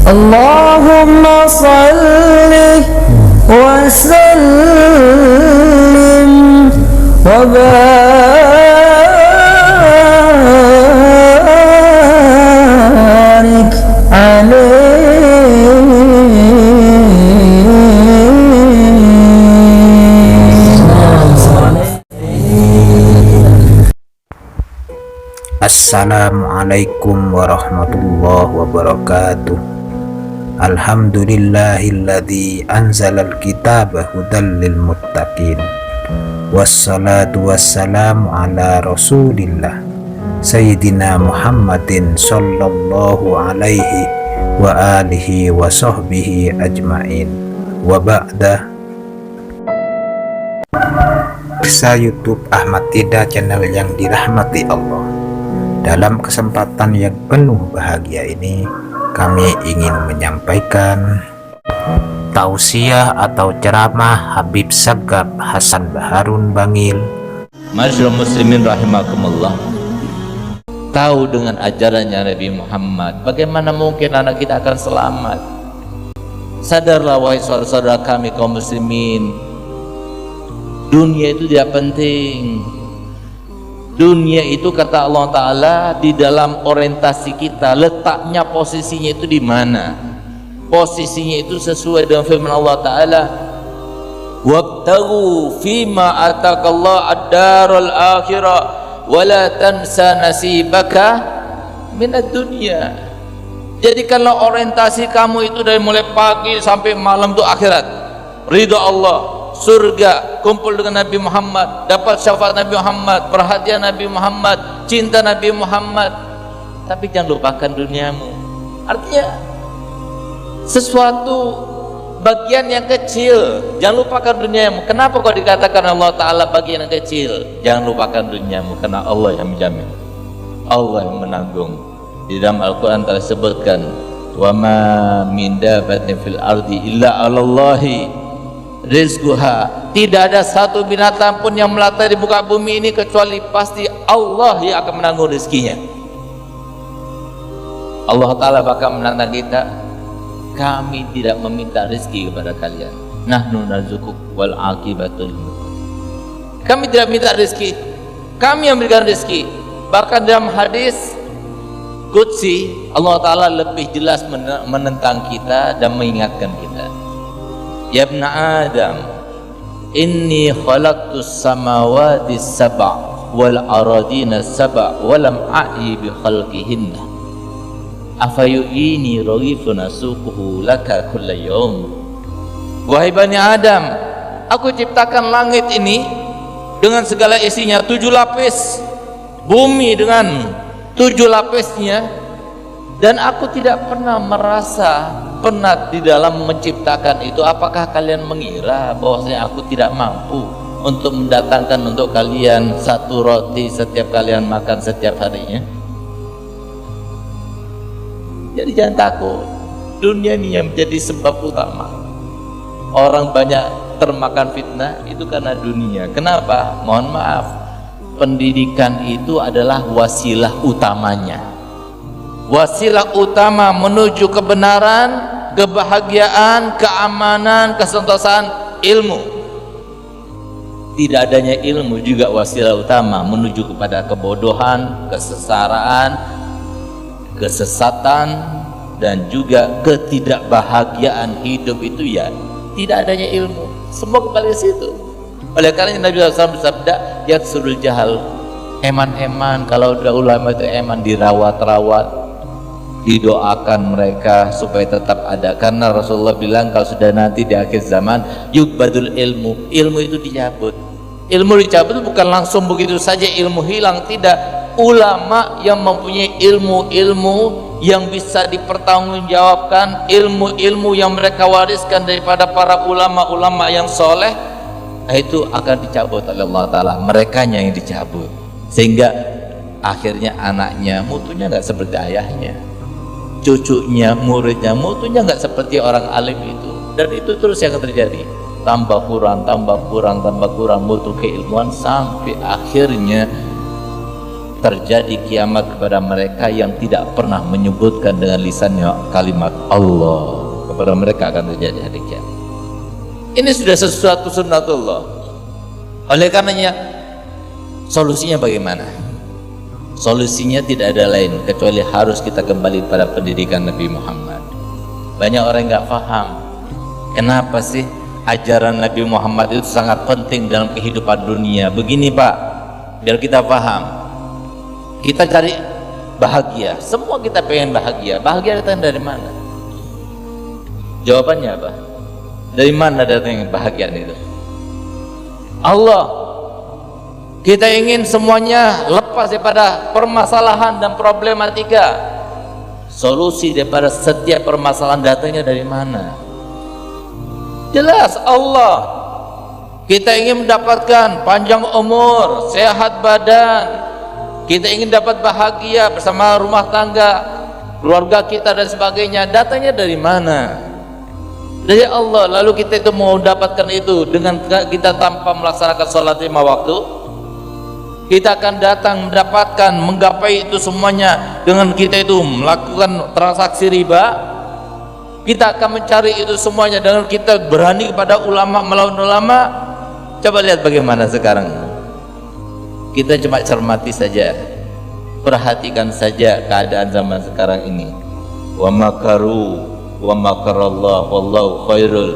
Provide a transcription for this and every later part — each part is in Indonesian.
Allahumma salli wa sallim wa barik Assalamualaikum warahmatullahi wabarakatuh. Alhamdulillahilladzi anzalal kitaba hudal lil muttaqin. Wassalatu wassalamu ala Rasulillah Sayyidina Muhammadin sallallahu alaihi wa alihi wa sahbihi ajmain. Wa ba'da. Bisa YouTube Ahmad Ida, channel yang dirahmati Allah. Dalam kesempatan yang penuh bahagia ini, kami ingin menyampaikan tausiah atau ceramah Habib Sagaf Hasan Baharun Bangil. Masyaallah muslimin rahimakumullah. Tahu dengan ajarannya Nabi Muhammad, bagaimana mungkin anak kita akan selamat? Sadarlah wahai saudara-saudara kami kaum muslimin, dunia itu tidak penting. Dunia itu kata Allah Ta'ala di dalam orientasi kita, letaknya posisinya itu di mana? Posisinya itu sesuai dengan firman Allah Ta'ala, wabtaghu fima atakallah ad-darul akhirah wala tansa nasibaka minad dunya. Jadikanlah orientasi kamu itu dari mulai pagi sampai malam itu akhirat, ridha Allah, surga, kumpul dengan Nabi Muhammad, dapat syafaat Nabi Muhammad, perhatian Nabi Muhammad, cinta Nabi Muhammad. Tapi jangan lupakan duniamu. Artinya sesuatu bagian yang kecil, jangan lupakan duniamu. Kenapa kok dikatakan Allah Ta'ala bagian yang kecil? Jangan lupakan duniamu, karena Allah yang menjamin, Allah yang menanggung. Di dalam Al-Quran telah disebutkan, wa ma min dabatin fil ardi illa 'alallahi rizquha. Tidak ada satu binatang pun yang melata di muka bumi ini kecuali pasti Allah yang akan menanggung rezekinya. Allah Ta'ala bakal menantang kita, kami tidak meminta rezeki kepada kalian, nahnu narzuquk wal aqibatul muttaqin. Kami tidak minta rezeki, kami yang memberikan rezeki. Bahkan dalam hadis qudsi Allah Ta'ala lebih jelas menentang kita dan mengingatkan kita, ya ibn Adam, inni khalaqtus samawati sab'a wal aradina sab'a walam a'i bi khalqihinna afayu'ini raghifun asuquhu laka kulla yawm. Wahai Bani Adam, aku ciptakan langit ini dengan segala isinya 7 lapis, bumi dengan 7 lapisnya, dan aku tidak pernah merasa penat di dalam menciptakan itu. Apakah kalian mengira bahwasanya aku tidak mampu untuk mendatangkan untuk kalian 1 roti setiap kalian makan setiap harinya? Jadi jangan takut. Dunia ini yang menjadi sebab utama orang banyak termakan fitnah itu karena dunia. Kenapa? Mohon maaf, pendidikan itu adalah wasilah utamanya, wasilah utama menuju kebenaran, kebahagiaan, keamanan, kesentosan, ilmu. Tidak adanya ilmu juga wasilah utama menuju kepada kebodohan, kesesaraan, kesesatan, dan juga ketidakbahagiaan hidup itu ya tidak adanya ilmu. Semua kembali ke situ. Oleh karena Nabi SAW bersabda, yaksurul jahal, eman-eman. Kalau udah ulama itu eman, dirawat-rawat, didoakan mereka supaya tetap ada, karena Rasulullah bilang kalau sudah nanti di akhir zaman yubadul ilmu, ilmu itu dicabut. Ilmu dicabut itu bukan langsung begitu saja ilmu hilang, tidak. Ulama yang mempunyai ilmu-ilmu yang bisa dipertanggungjawabkan, ilmu-ilmu yang mereka wariskan daripada para ulama-ulama yang soleh, itu akan dicabut oleh Allah Ta'ala. Merekanya yang dicabut, sehingga akhirnya anaknya mutunya nggak seperti ayahnya, cucunya, muridnya mutunya nggak seperti orang alim itu. Dan itu terus yang terjadi, tambah kurang mutu keilmuan, sampai akhirnya terjadi kiamat kepada mereka yang tidak pernah menyebutkan dengan lisannya kalimat Allah. Kepada mereka akan terjadi hari kiamat. Ini sudah sesuatu sunnatullah. Oleh karenanya, solusinya bagaimana? Solusinya tidak ada lain kecuali harus kita kembali pada pendidikan Nabi Muhammad. Banyak orang nggak paham kenapa sih ajaran Nabi Muhammad itu sangat penting dalam kehidupan dunia. Begini Pak, biar kita paham. Kita cari bahagia, semua kita pengen bahagia. Bahagia datang dari mana? Jawabannya apa? Dari mana datang bahagia itu? Allah. Kita ingin semuanya lepas daripada permasalahan dan problematika. Solusi daripada setiap permasalahan datangnya dari mana? Jelas Allah. Kita ingin mendapatkan panjang umur, sehat badan. Kita ingin dapat bahagia bersama rumah tangga, keluarga kita dan sebagainya. Datangnya dari mana? Dari Allah. Lalu kita itu mau dapatkan itu dengan kita tanpa melaksanakan sholat 5 waktu. Kita akan datang mendapatkan, menggapai itu semuanya dengan kita itu melakukan transaksi riba. Kita akan mencari itu semuanya dengan kita berani kepada ulama, melawan ulama. Coba lihat bagaimana sekarang. Kita cuma cermati saja, perhatikan saja keadaan zaman sekarang ini. Wa makaru wa makarallah wallahu khairul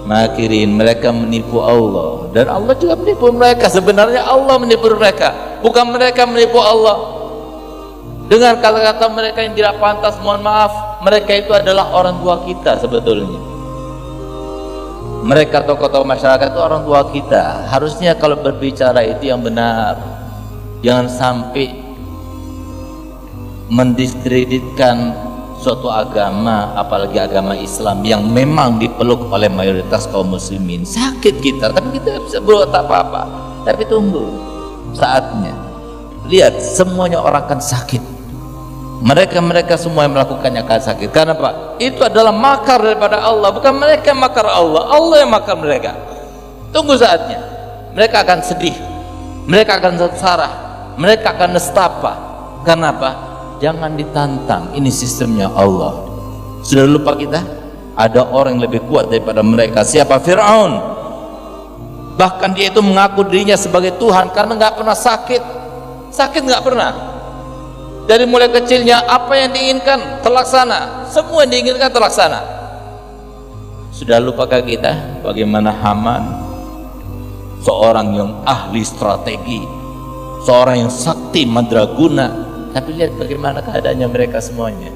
makirin. Mereka menipu Allah dan Allah juga menipu mereka. Sebenarnya Allah menipu mereka, bukan mereka menipu Allah. Dengan kata-kata mereka yang tidak pantas, mohon maaf, mereka itu adalah orang tua kita sebetulnya. Mereka tokoh-tokoh masyarakat itu orang tua kita. Harusnya kalau berbicara itu yang benar. Jangan sampai mendiskreditkan suatu agama, apalagi agama Islam yang memang dipeluk oleh mayoritas kaum muslimin. Sakit kita, tapi kita bisa berbuat apa-apa. Tapi tunggu saatnya. Lihat, semuanya orang akan sakit. Mereka semua yang melakukannya akan sakit. Karena apa? Itu adalah makar daripada Allah. Bukan mereka yang makar Allah, Allah yang makar mereka. Tunggu saatnya. Mereka akan sedih, mereka akan sengsara, mereka akan nestapa. Karena apa? Jangan ditantang. Ini sistemnya Allah. Sudah lupa kita? Ada orang yang lebih kuat daripada mereka. Siapa? Fir'aun. Bahkan dia itu mengaku dirinya sebagai Tuhan karena nggak pernah sakit. Sakit nggak pernah. Dari mulai kecilnya apa yang diinginkan terlaksana, semua yang diinginkan terlaksana. Sudah lupakah kita bagaimana Haman, seorang yang ahli strategi, seorang yang sakti mandraguna, tapi lihat bagaimana keadaannya mereka semuanya.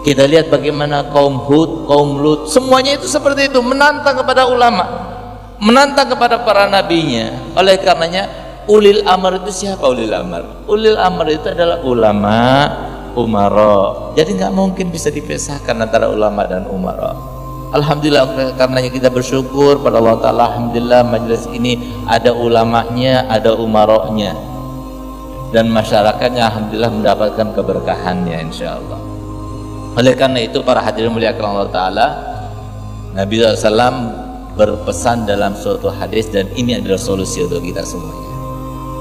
Kita lihat bagaimana kaum Hud, kaum Lut, semuanya itu seperti itu, menantang kepada ulama, menantang kepada para nabinya. Oleh karenanya ulil amr itu siapa? Ulil amr, ulil amr itu adalah ulama, umara. Jadi nggak mungkin bisa dipisahkan antara ulama dan umara. Alhamdulillah, karenanya kita bersyukur pada Allah Ta'ala. Alhamdulillah majelis ini ada ulamanya, ada umaranya, dan masyarakatnya alhamdulillah mendapatkan keberkahannya insyaallah. Oleh karena itu para hadirin muliakan Allah Ta'ala, Nabi SAW berpesan dalam suatu hadis, dan ini adalah solusi untuk kita semuanya.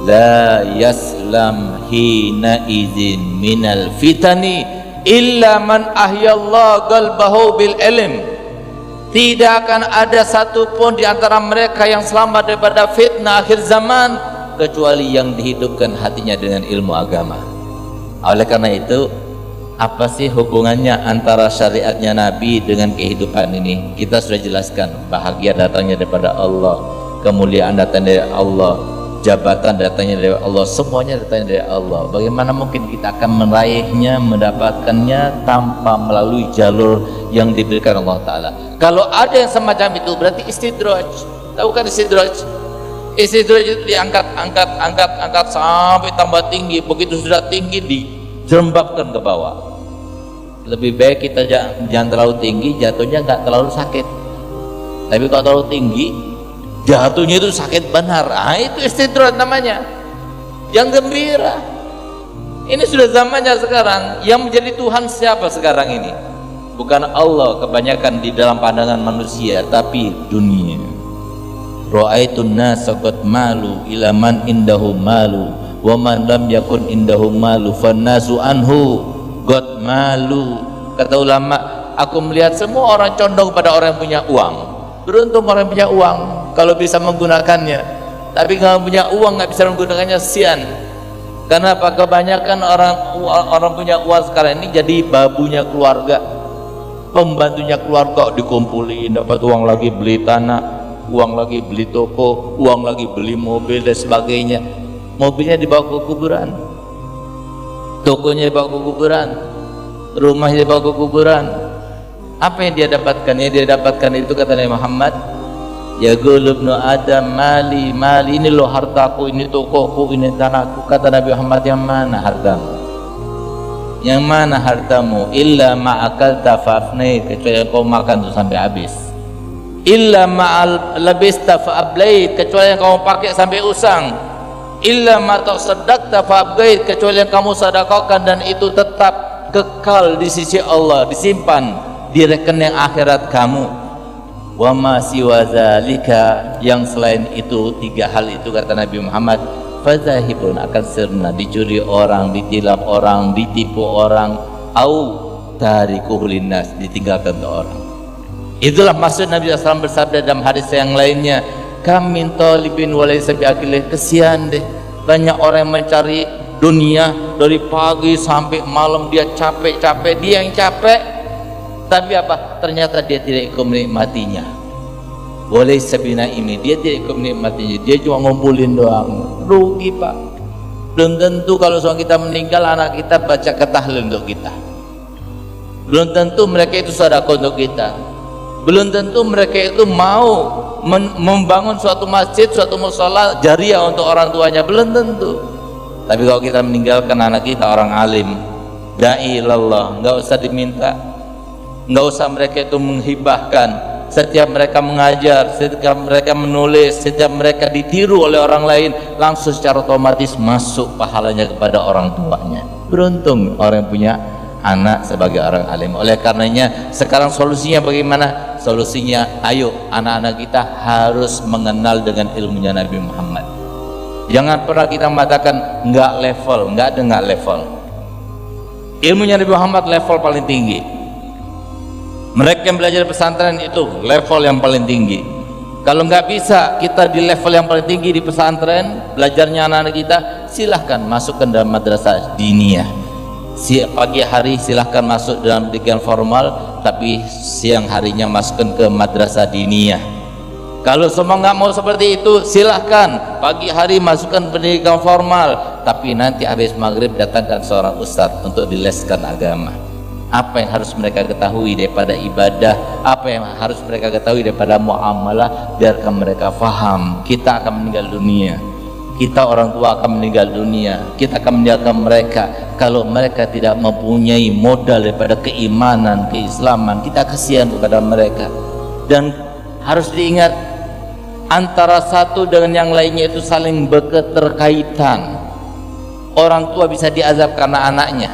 La yaslam hina idzin minal fitani illa man ahyallahu qalbahu bil ilm. Tidak akan ada satupun di antara mereka yang selamat daripada fitnah akhir zaman kecuali yang dihidupkan hatinya dengan ilmu agama. Oleh karena itu, apa sih hubungannya antara syariatnya Nabi dengan kehidupan ini? Kita sudah jelaskan, bahagia datangnya daripada Allah, kemuliaan datangnya dari Allah, jabatan datangnya dari Allah, semuanya datangnya dari Allah. Bagaimana mungkin kita akan meraihnya, mendapatkannya tanpa melalui jalur yang diberikan Allah Ta'ala? Kalau ada yang semacam itu berarti istidraj. Tahu kan istidraj? Istidraj itu diangkat sampai tambah tinggi. Begitu sudah tinggi dijerembabkan ke bawah. Lebih baik kita jangan terlalu tinggi, jatuhnya nggak terlalu sakit. Tapi kalau terlalu tinggi, jatuhnya itu sakit benar. Itu istidraj namanya. Yang gembira. Ini sudah zamannya sekarang. Yang menjadi Tuhan siapa sekarang ini? Bukan Allah kebanyakan di dalam pandangan manusia, tapi dunia. Ra'aitun nasa qad malu ila man indahu malu wa man lam yakun indahu malu fannasu anhu god malu. Kata ulama, aku melihat semua orang condong pada orang yang punya uang. Beruntung orang yang punya uang kalau bisa menggunakannya, tapi kalau punya uang nggak bisa menggunakannya, sian. Karena apa? Kebanyakan orang punya uang sekarang ini jadi babunya keluarga, pembantunya keluarga, dikumpulin, dapat uang lagi beli tanah, uang lagi beli toko, uang lagi beli mobil dan sebagainya. Mobilnya dibawa ke kuburan, tokonya dibawa ke kuburan, rumahnya dibawa ke kuburan. Apa yang dia dapatkan? Yang dia dapatkan itu, kata Nabi Muhammad, ya ibnu Adam mali mali, ini loh hartaku, ini tokoku, ini tanahku. Kata Nabi Muhammad, yang mana hartamu? Yang mana hartamu? Illa ma'akal tafafnai, kecuali yang kau makan itu sampai habis. Illa ma'al labista fa'ablait, kecuali yang kamu pakai sampai usang. Illa ma'tasaddaqta fa'abgait, kecuali yang kamu sedekahkan dan itu tetap kekal di sisi Allah, disimpan di rekening akhirat kamu. Wa ma siwa zalika, yang selain itu, tiga hal itu, kata Nabi Muhammad, fazahibun, akan sirna, dicuri orang, ditilap orang, ditipu orang, au tarikuhu linnas, ditinggalkan ke orang. Itulah maksud Nabi SAW bersabda dalam hadis yang lainnya, kam min talibin walaysa biakilih, kesian deh banyak orang yang mencari dunia dari pagi sampai malam, dia capek-capek, dia yang capek, tapi apa? Ternyata dia tidak ikut menikmatinya. Boleh sabina ini, dia tidak ikut menikmatinya, dia cuma ngumpulin doang. Rugi pak. Belum tentu kalau suami kita meninggal, anak kita baca ketahlil untuk kita. Belum tentu mereka itu sedekah untuk kita. Belum tentu mereka itu mau membangun suatu masjid, suatu mushola jariah untuk orang tuanya. Belum tentu. Tapi kalau kita meninggalkan anak kita orang alim, da'i ilallah, nggak usah diminta, nggak usah mereka itu menghibahkan. Setiap mereka mengajar, setiap mereka menulis, setiap mereka ditiru oleh orang lain, langsung secara otomatis masuk pahalanya kepada orang tuanya. Beruntung orang yang punya anak sebagai orang alim. Oleh karenanya sekarang solusinya bagaimana? Solusinya, ayo anak-anak kita harus mengenal dengan ilmunya Nabi Muhammad. Jangan pernah kita mengatakan nggak level, nggak ada nggak level. Ilmunya Nabi Muhammad level paling tinggi. Mereka yang belajar di pesantren itu level yang paling tinggi. Kalau nggak bisa kita di level yang paling tinggi di pesantren, belajarnya anak-anak kita, silahkan masukkan dalam madrasah diniyah. Pagi hari silahkan masuk dalam pendidikan formal, tapi siang harinya masukkan ke madrasah diniyah. Kalau semua nggak mau seperti itu, silahkan pagi hari masukkan pendidikan formal, tapi nanti habis maghrib datangkan seorang ustadz untuk dileskan agama. Apa yang harus mereka ketahui daripada ibadah, apa yang harus mereka ketahui daripada muamalah, biarkan mereka faham. Kita akan meninggal dunia, kita orang tua akan meninggal dunia, kita akan meninggalkan mereka. Kalau mereka tidak mempunyai modal daripada keimanan, keislaman, kita kasihan kepada mereka. Dan harus diingat, antara satu dengan yang lainnya itu saling berketerkaitan. Orang tua bisa diazab karena anaknya,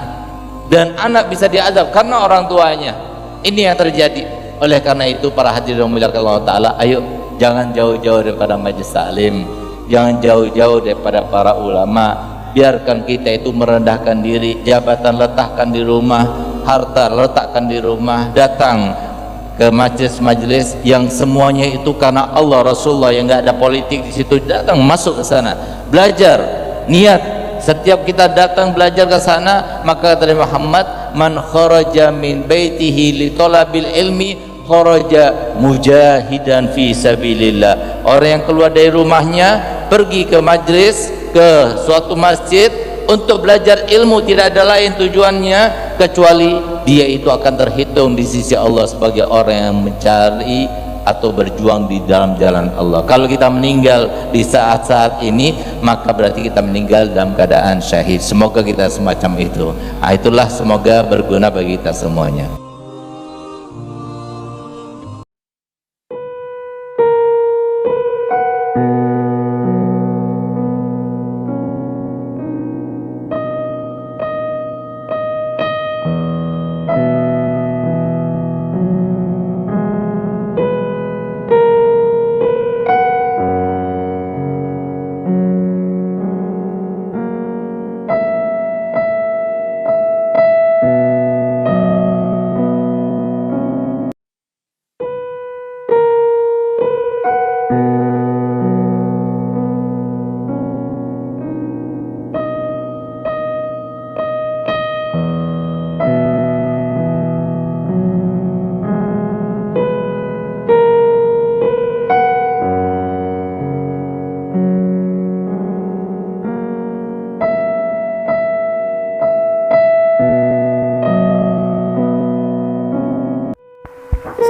dan anak bisa diazab karena orang tuanya. Ini yang terjadi. Oleh karena itu para hadirin yang dimuliakan Allah Ta'ala, ayo jangan jauh-jauh daripada majelis taklim, jangan jauh-jauh daripada para ulama. Biarkan kita itu merendahkan diri, jabatan letakkan di rumah, harta letakkan di rumah, datang ke majelis-majelis yang semuanya itu karena Allah Rasulullah, yang nggak ada politik di situ, datang masuk ke sana, belajar, niat. Setiap kita datang belajar ke sana, maka kata Muhammad, man kharaja min baitihi li talabil ilmi kharaja mujahidan fi sabilillah. Orang yang keluar dari rumahnya pergi ke majlis, ke suatu masjid untuk belajar ilmu, tidak ada lain tujuannya kecuali dia itu akan terhitung di sisi Allah sebagai orang yang mencari atau berjuang di dalam jalan Allah. Kalau kita meninggal di saat-saat ini, maka berarti kita meninggal dalam keadaan syahid. Semoga kita semacam itu. Itulah, semoga berguna bagi kita semuanya.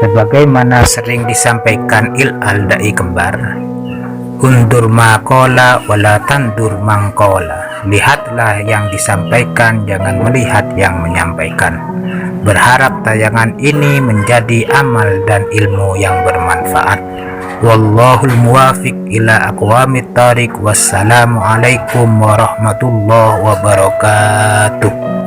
Sebagaimana sering disampaikan al-dai kembar, undur maqala wala tandur mangkola. Lihatlah yang disampaikan, jangan melihat yang menyampaikan. Berharap tayangan ini menjadi amal dan ilmu yang bermanfaat. Wallahul muwafiq ila aqwamit thariq. Wassalamu alaikum warahmatullahi wabarakatuh.